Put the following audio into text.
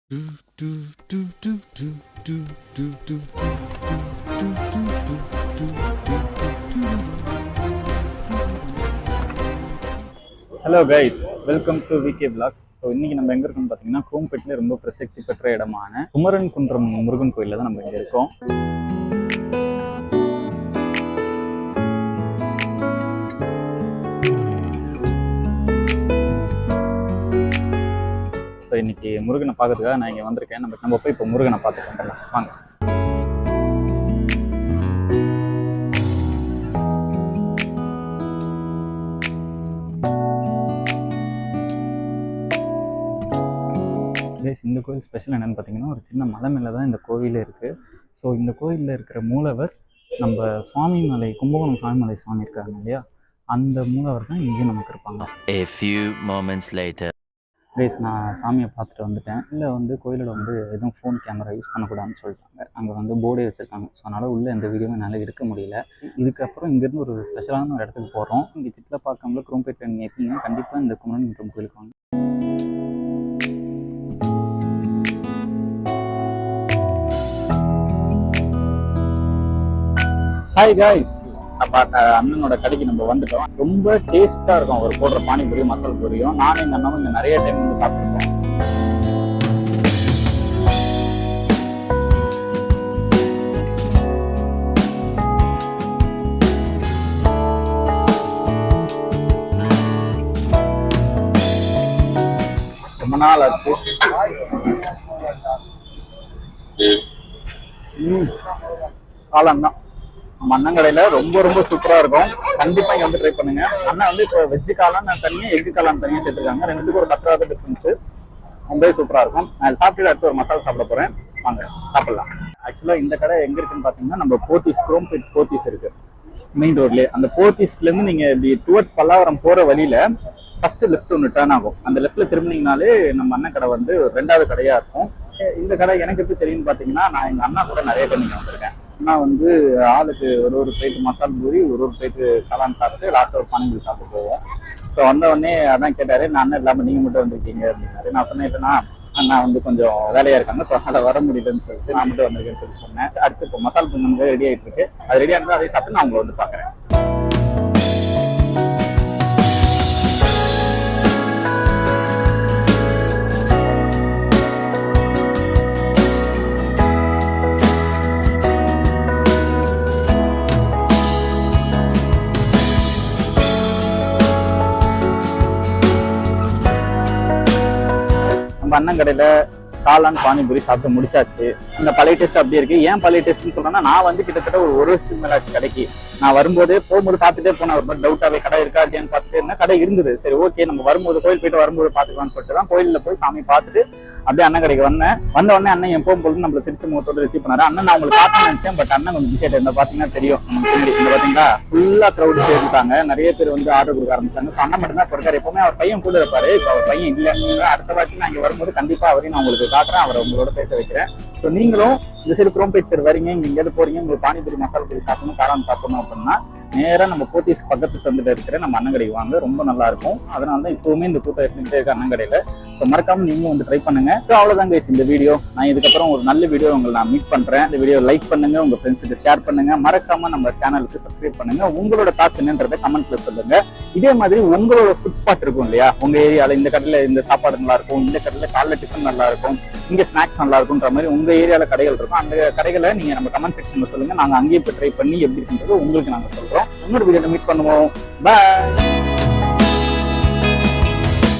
Hello guys, welcome to VK vlogs. So இன்னைக்கு நம்ம எங்கே இருக்கோம்னு பார்த்தீங்கன்னா, குரோம்பேட்டில் ரொம்ப பிரசித்தி பெற்ற இடமான குமரன் குன்றம் முருகன் கோயிலில் தான் நம்ம இங்கே இருக்கோம். ஸோ இன்னைக்கு முருகனை பார்க்கறதுக்காக நான் இங்கே வந்திருக்கேன். நம்ம போய் இப்போ முருகனை பார்த்துட்டு வந்துடலாம் வாங்க. இந்த கோயில் ஸ்பெஷல் என்னென்னு பார்த்தீங்கன்னா, ஒரு சின்ன மலை மேலே தான் இந்த கோவிலே இருக்குது. ஸோ இந்த கோயிலில் இருக்கிற மூலவர் நம்ம சுவாமி மலை, கும்பகோணம் சுவாமி மலை சுவாமி இருக்காங்க இல்லையா, அந்த மூலவர் தான் இங்கேயும் நமக்கு இருப்பாங்க. A few moments later. நான் சாமியை பார்த்துட்டு வந்துட்டேன். இல்லை கோயிலோட எதுவும் ஃபோன் கேமரா யூஸ் பண்ணக்கூடாதுன்னு சொல்லிட்டாங்க. அங்கே போர்டே வச்சுருக்காங்க. ஸோ அதனால் உள்ளே எந்த வீடியோவும் என்னால் எடுக்க முடியல. இதுக்கப்புறம் இங்கேருந்து ஒரு ஸ்பெஷலான ஒரு இடத்துக்கு போகிறோம். இங்கே சிட்லப்பாக்கம்ல குரோம்பேட்டில் நீங்கள் எப்படின்னா கண்டிப்பாக இந்த குமரன் குன்றம் கோயிலுக்கு வாங்க. ஹாய் காய்ஸ், அண்ணனோட கடைக்கு நம்ம வந்துட்டோம். ரொம்ப டேஸ்டா இருக்கும் அவர் போடுற பானிபூரி, மசால் பூரியும். நானும் எங்க அண்ணனும் இங்க நிறைய டைம் சாப்பிட்டுருக்கோம். ரொம்ப நாள் ஆச்சு. காலம் தான் நம்ம அண்ணன் கடையில ரொம்ப ரொம்ப சூப்பரா இருக்கும். கண்டிப்பா இங்க ட்ரை பண்ணுங்க. அண்ணன் இப்போ வெஜ்ஜு காளான் தனியா, எக்கு காளான் தனியா சேர்த்துருக்காங்க. ரெண்டுக்கும் ஒரு 10 ரூபா டிஃபரன்ஸ். ரொம்பவே சூப்பரா இருக்கும். நான் சாப்பிட்டு அடுத்து ஒரு மசாலா சாப்பிட போறேன். வாங்க சாப்பிடலாம். ஆக்சுவலா இந்த கடை எங்க இருக்குன்னு பாத்தீங்கன்னா, நம்ம போத்தீஸ், குரோம்பேட் போத்தீஸ் இருக்கு மெயின் ரோட்லயே. அந்த போத்தீஸ்ல இருந்து நீங்க இப்படி டுவர்ட்ஸ் பல்லாவரம் போற வழியில ஃபர்ஸ்ட் லெஃப்ட் ஒன்று டர்ன் ஆகும். அந்த லெஃப்ட்ல திரும்பினீங்கனாலே நம்ம அண்ணன் கடை ரெண்டாவது கடையா இருக்கும். இந்த கடை எனக்கு எப்படி தெரியும்னு பாத்தீங்கன்னா, நான் எங்க அண்ணா கூட நிறைய டைம் இங்க வந்திருக்கேன். அண்ணா ஆளுக்கு ஒரு பிளேட் மசால் பூரி, ஒரு பிளேட் காளான் சாப்பிட்டு லாஸ்ட் ஒரு பானிபூரி சாப்பிட்டு போவோம். ஸோ வந்தவொடனே அதான் கேட்டாரு, நான் அண்ணன் இல்லாமல் நீங்க மட்டும் வந்திருக்கீங்க அப்படின்னாரு. நான் சொன்னேன்னா அண்ணா கொஞ்சம் வேலையா இருக்காங்க, ஸோ அதனால் வர முடியலன்னு சொல்லிட்டு நான் மட்டும் வந்திருக்கேன்னு சொல்லி சொன்னேன். அடுத்து இப்போ மசால் பூரி ரெடி ஆகிட்டு இருக்கு. அது ரெடியாக இருந்தால் அதை சாப்பிட்டு நான் உங்களை பார்க்குறேன். நம்ம அண்ணன் கடையில காளான் பானிபூரி சாப்பிட்டு முடிச்சாச்சு. இந்த பழைய டேஸ்ட் அப்படியே இருக்கு. ஏன் பழைய டேஸ்ட்னு சொல்றேன்னா, நான் கிட்டத்தட்ட ஒரு வருஷத்துக்கு மேல கடைக்கு நான் போகும்போது பார்த்துட்டே போனேன். ஒரு மாதிரி டவுட்டாவே கடை இருக்கா இல்லையான்னு பார்த்துட்டு இருந்தேன். கடை இருந்தது. சரி ஓகே, நம்ம வரும்போது கோயில் போயிட்டு வரும்போது பார்த்துக்கலாம்னு சொல்லிட்டு தான் கோயிலில் போய் சாமி பார்த்துட்டு அப்படியே அண்ணன் கடைக்கு வந்த உடனே அண்ணன் எப்பவும் போது நம்மள சிரிச்சு முகத்தோட ரிசீவ் பண்ணாரு. அண்ணன் நான் உங்களுக்கு பார்த்து நினைச்சேன், பட் அண்ணன் கொஞ்சம் பிஸியாக இருந்தா பாத்தீங்கன்னா தெரியும். இந்த பாத்தீங்களா ஃபுல்லா க்ரௌட் சேர்ந்துட்டாங்க. நிறைய பேர் ஆர்டர் கொடுக்க ஆரம்பிச்சாங்க. ஸோ அண்ணன் மட்டும் தான் இருக்காரு. எப்பவுமே அவர் பையன் கூட இருப்பாரு. இப்போ அவர் பையன் இல்லை. அடுத்த வாட்டி நான் இங்க வரும்போது கண்டிப்பா அவரையும் நான் உங்களுக்கு காட்டுறேன், அவரை உங்களோட பேச வைக்கிறேன். ஸோ நீங்களும் இந்த சைடு குரோம்பேட் சைடு வரீங்க, இங்க எங்கேயாவது போறீங்க, உங்களுக்கு பானிபூரி மசாலா பூரி சாப்பிடணும், காளான் சாப்பிடணும் அப்படின்னா நேரா நம்ம போத்தீஸ் பக்கத்து சந்துல இருக்கிற நம்ம அண்ணன் கடைக்கு வாங்க. ரொம்ப நல்லா இருக்கும். அதனால தான் இப்பவுமே இந்த கூட்டம் எடுத்துக்கிட்டே இருக்க அண்ணன் கடையில. ஸோ மறக்காம நீங்களும் ட்ரை பண்ணுங்க. ஸோ அவ்வளவுதான் கைஸ் இந்த வீடியோ. நான் இதுக்கப்புறம் ஒரு நல்ல வீடியோ உங்களை நான் மீட் பண்றேன். இந்த வீடியோ லைக் பண்ணுங்க, உங்க ஃப்ரெண்ட்ஸுக்கு ஷேர் பண்ணுங்க, மறக்காம நம்ம சேனலுக்கு சப்ஸ்கிரைப் பண்ணுங்க. உங்களோட தாட்ஸ் என்னன்றதை கமெண்ட்ல சொல்லுங்க. இதே மாதிரி உங்களோட ஃபுட் ஸ்பாட் இருக்கும் இல்லையா, உங்க ஏரியால இந்த கடையில இந்த சாப்பாடு நல்லா இருக்கும், இந்த கடையில காலைல டிஃபன் நல்லா இருக்கும், இங்க ஸ்நாக்ஸ் நல்லா இருக்கும்ன்ற மாதிரி உங்க ஏரியால கடைகள் இருக்கும். அந்த கடைகளை நீங்க நம்ம கமெண்ட் செக்ஷன்ல சொல்லுங்க. நாங்க அங்கேயே போய் ட்ரை பண்ணி எப்படி இருக்குன்றது உங்களுக்கு நாங்க சொல்றோம். இன்னொரு வீடியோல மீட் பண்ணுவோம். பாய்.